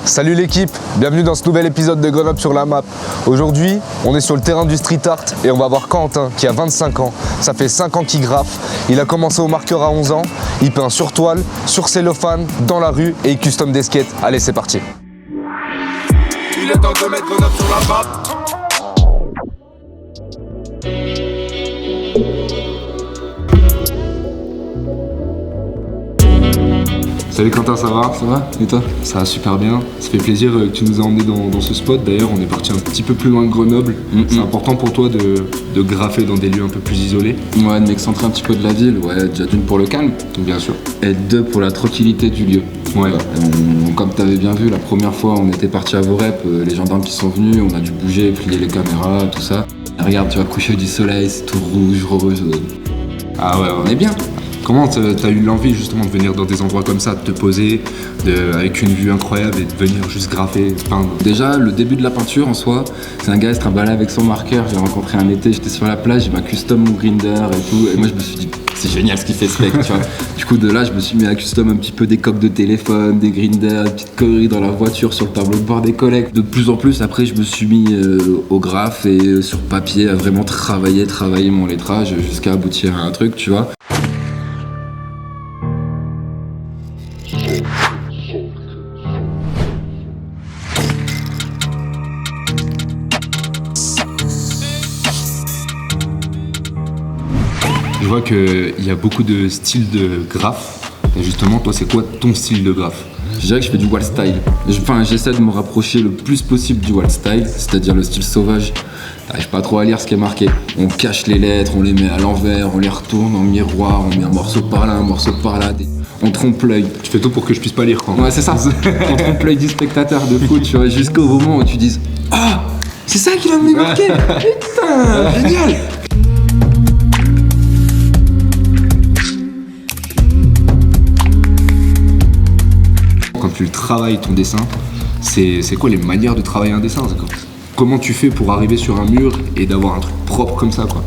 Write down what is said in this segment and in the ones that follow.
Salut l'équipe, bienvenue dans ce nouvel épisode de Grenoble sur la map. Aujourd'hui, on est sur le terrain du street art et on va voir Quentin qui a 25 ans. Ça fait 5 ans qu'il graffe. Il a commencé au marqueur à 11 ans. Il peint sur toile, sur cellophane, dans la rue et il custom des skates. Allez, c'est parti. Il est temps de mettre Grenoble sur la map. Salut Quentin, ça va? Ça va? Et toi? Ça va super bien. Ça fait plaisir que tu nous as emmenés dans ce spot. D'ailleurs, on est parti un petit peu plus loin de Grenoble. C'est important pour toi de graffer dans des lieux un peu plus isolés? Ouais, de m'excentrer un petit peu de la ville. Ouais, déjà d'une pour le calme. Bien sûr. Et deux pour la tranquillité du lieu. Ouais. Comme tu avais bien vu, la première fois, on était parti à Vorep. Les gendarmes qui sont venus, on a dû bouger, plier les caméras, tout ça. Et regarde, tu vois, coucher du soleil, c'est tout rouge, rose. Ah ouais, On est bien. Comment t'as eu l'envie justement de venir dans des endroits comme ça, de te poser avec une vue incroyable et de venir juste graffer, peindre? Déjà, le début de la peinture en soi, c'est un gars qui se trimballait avec son marqueur. J'ai rencontré un été, j'étais sur la plage, j'ai ma custom mon grinder et tout. Et moi, je me suis dit, c'est génial ce qu'il fait ce mec, tu vois. Du coup, de là, je me suis mis à custom un petit peu des coques de téléphone, des grinders, des petites conneries dans la voiture, sur le tableau de bord des collègues. De plus en plus, après, je me suis mis au graphe et sur papier à vraiment travailler mon lettrage jusqu'à aboutir à un truc, tu vois. Je vois qu'il y a beaucoup de styles de graphe. Et justement, toi, c'est quoi ton style de graphe? Je dirais que je fais du wall style. J'essaie de me rapprocher le plus possible du wall style, c'est-à-dire le style sauvage. J'arrive pas trop à lire ce qui est marqué. On cache les lettres, on les met à l'envers, on les retourne en miroir, on met un morceau par là, un morceau par là. On trompe l'œil. Tu fais tout pour que je puisse pas lire, quoi. Ouais, c'est ça. On trompe l'œil du spectateur de foot, tu vois, jusqu'au moment où tu dises « Ah, c'est ça qu'il a mis marqué. Putain, génial !» Quand tu travailles ton dessin, c'est quoi les manières de travailler un dessin? Comment tu fais pour arriver sur un mur et d'avoir un truc propre comme ça, quoi?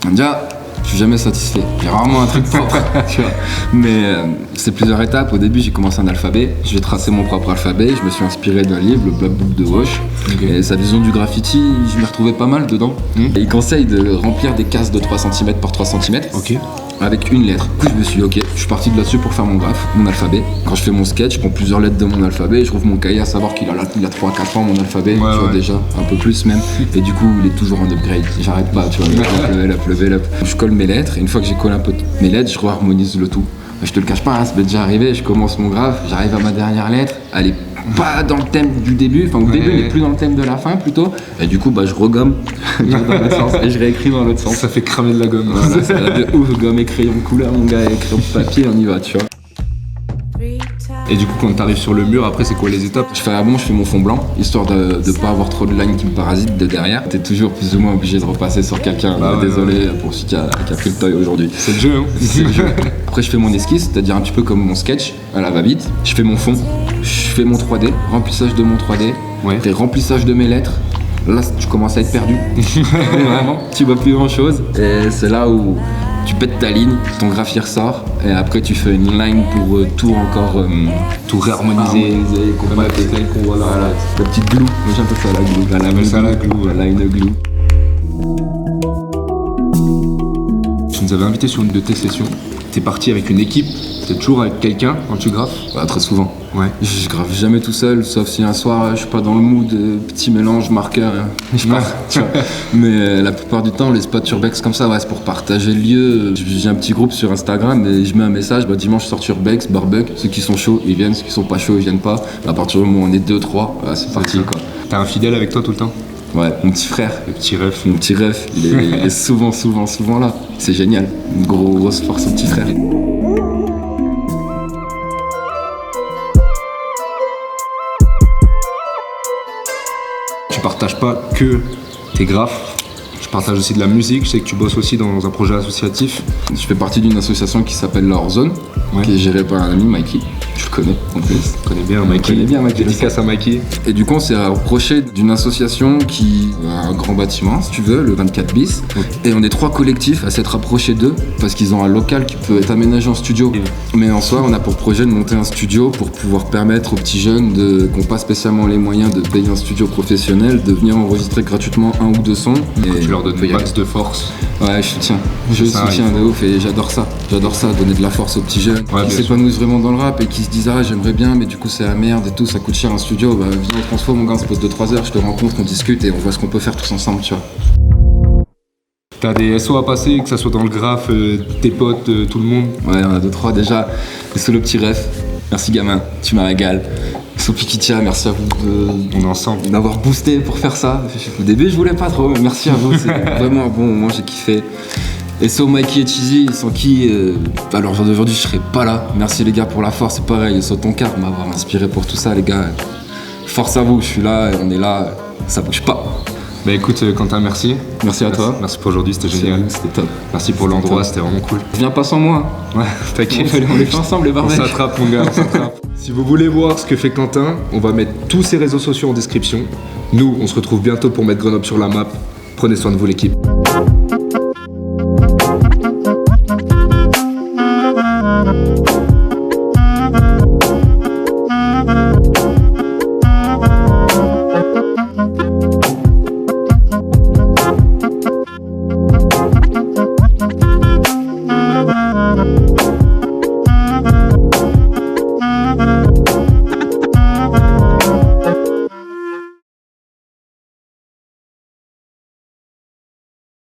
Déjà, je suis jamais satisfait. J'ai rarement un truc propre, tu vois. Mais c'est plusieurs étapes. Au début, j'ai commencé un alphabet. J'ai tracé mon propre alphabet. Je me suis inspiré d'un livre, le Black Book de Walsh. Okay. Et sa vision du graffiti, je m'y retrouvais pas mal dedans. Et il conseille de remplir des cases de 3 cm par 3 cm. Ok. Avec une lettre. Du coup, je me suis dit, ok, je suis parti de là-dessus pour faire mon graphe, mon alphabet. Quand je fais mon sketch, je prends plusieurs lettres de mon alphabet et je trouve mon cahier à savoir qu'il a 3-4 ans, mon alphabet, tu vois, déjà, un peu plus même. Et du coup, il est toujours en upgrade. J'arrête pas, tu vois, level up. Je colle mes lettres et une fois que j'ai collé un peu mes lettres, je re-harmonise le tout. Je te le cache pas, hein, ça m'est déjà arrivé, je commence mon graphe, j'arrive à ma dernière lettre, elle est pas dans le thème du début, enfin au début elle est plus dans le thème de la fin plutôt, et du coup bah je regomme dans l'autre sens et je réécris dans l'autre sens. Ça fait cramer de la gomme. Voilà, c'est de ouf, gomme et crayon de couleur mon gars, et crayon de papier, on y va, tu vois. Et du coup, quand t'arrives sur le mur, après, c'est quoi les étapes? Je fais je fais mon fond blanc, histoire de pas avoir trop de lignes qui me parasitent de derrière. T'es toujours plus ou moins obligé de repasser sur quelqu'un. Désolé pour celui qui a pris le toy aujourd'hui. C'est le jeu, hein. C'est le jeu. Après, je fais mon esquisse, c'est-à-dire un petit peu comme mon sketch, à la va-vite. Je fais mon fond, je fais mon 3D, remplissage de mon 3D, et remplissage de mes lettres. Là, tu commences à être perdu. Vraiment, tu vois plus grand-chose. Et c'est là où tu pètes ta ligne, ton graphe ressort, et après tu fais une line pour tout encore tout réharmoniser, compacter. Voilà, la petite glue. Moi j'aime ça la glue, la line glue. Tu nous avais invité sur une de tes sessions. T'es parti avec une équipe. T'es toujours avec quelqu'un quand tu graffes? Ouais, très souvent. Ouais. Je graffe jamais tout seul, sauf si un soir je suis pas dans le mood, petit mélange, marqueur, je pars. Tu vois. Mais la plupart du temps, les spots urbex comme ça, ouais, c'est pour partager le lieu. J'ai un petit groupe sur Instagram et je mets un message, dimanche je sors sur urbex, barbecue, ceux qui sont chauds ils viennent, ceux qui sont pas chauds ils viennent pas. À partir du moment où on est 2-3, c'est parti quoi. T'as un fidèle avec toi tout le temps? Ouais, mon petit frère. Mon petit ref, il est souvent là. C'est génial, une grosse force au petit frère. Tu partages pas que tes graphes, je partage aussi de la musique. Je sais que tu bosses aussi dans un projet associatif. Je fais partie d'une association qui s'appelle Leur Zone, qui est gérée par un ami, Mikey. Tu le connais en plus. Je connais bien Mikey. Je connais bien Mikey. Dédicace à Mikey. Et du coup, on s'est rapproché d'une association qui a un grand bâtiment, si tu veux, le 24 bis. Et on est 3 collectifs à s'être rapprochés d'eux parce qu'ils ont un local qui peut être aménagé en studio. Mais en soi, on a pour projet de monter un studio pour pouvoir permettre aux petits jeunes qui n'ont pas spécialement les moyens de payer un studio professionnel de venir enregistrer gratuitement 1 ou 2 sons. Et tu leur donnes une max de force. Ouais, je soutiens. Je soutiens de ouf et j'adore ça. J'adore ça, donner de la force aux petits jeunes qui s'épanouissent vraiment dans le rap et qui se disent ah j'aimerais bien mais du coup c'est la merde et tout, ça coûte cher un studio. Bah viens au transfo mon gars, on se pose 2-3 heures, je te rencontre, on discute et on voit ce qu'on peut faire tous ensemble, tu vois. T'as des SO à passer, que ça soit dans le graphe, tes potes, tout le monde? Ouais, on a 2-3 déjà. Et solo petit ref, merci gamin, tu m'as régalé. Sopikitia, merci à vous on est ensemble. D'avoir boosté pour faire ça. Au début je voulais pas trop, mais merci à vous, c'est vraiment un bon moment, j'ai kiffé. Et So, Mikey et Cheesy, sans qui, alors aujourd'hui je serais pas là. Merci les gars pour la force, c'est pareil, So Tonka m'avoir inspiré pour tout ça les gars. Force à vous, je suis là, on est là, ça bouge pas. Bah écoute Quentin, merci. Merci à toi. Merci pour aujourd'hui, c'était génial. C'était top. Merci pour l'endroit, c'était vraiment cool. Viens pas sans moi. Ouais, t'inquiète. On les fait ensemble les barbecs. On s'attrape mon gars, on s'attrape. Si vous voulez voir ce que fait Quentin, on va mettre tous ses réseaux sociaux en description. Nous, on se retrouve bientôt pour mettre Grenoble sur la map. Prenez soin de vous l'équipe.